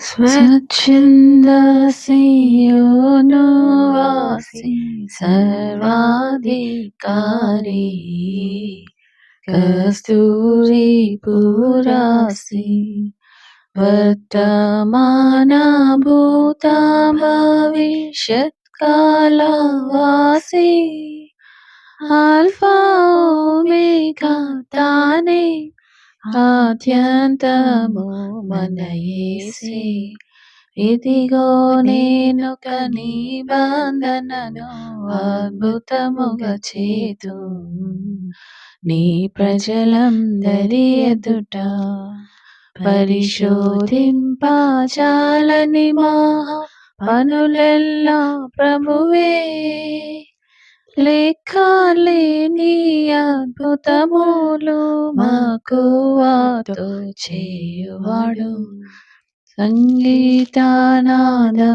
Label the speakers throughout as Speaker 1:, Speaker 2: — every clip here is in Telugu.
Speaker 1: స్వచ్ఛంద సియోనువాసి సర్వాధికారి కస్తూరి పురాసి వర్తమాన భూత భవిష్యత్ కాలవాసి ఆల్ఫా ఓమేగా తానే ఆద్యంతము మన యేసే. ఇదిగో నేనొక నిబంధనను అద్భుతముగా చేతు నీ ప్రజలందరి ఎదుట పరిశోధింపజాలని మహా పనులెల్లా ప్రభువే లెక్కలేని అద్భుతములు మక్కువతో చేయువాడు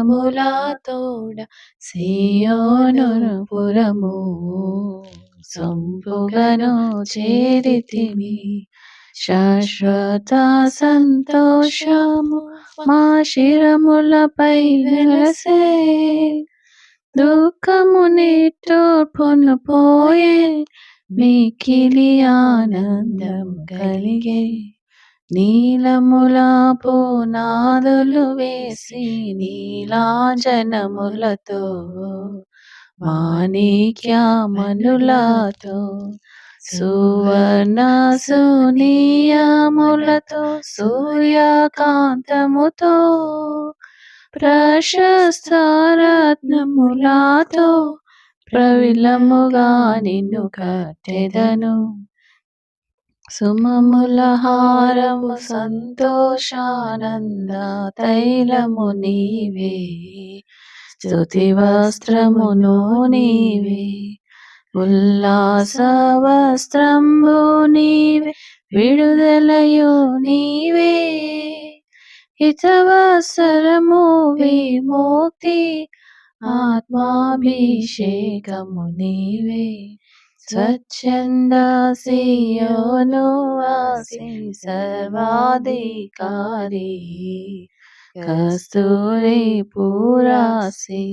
Speaker 1: సంగీతనాదములతోడ సియోను పురము సొంపుగను చేరితిమి. శాశ్వత సంతోషము మా శిరములపై వెలసే దుఃఖము నిట్టూర్పును పోయే మిక్కిలి ఆనందం కలిగే. నీలముల పునాదులు వేసి నీలాంజనములతో మాణిక్యమణులతో సువర్ణ సునియములతో సూర్యకాంతముతో ప్రశస్త రత్నములతో ప్రవిలముగా నిన్ను కట్టెదను. సుమముల హారము సంతోషానంద తైలము నీవే స్తుతి వస్త్రమును నీవే ఉల్లాస వస్త్రంబు నీవే విడుదలయు నీవే హితవత్సరము విముక్తి ఆత్మాభిషేకము నీవే. స్వచ్ఛంద సియోనువాసి సర్వాధికారి కస్తూరి పురాసి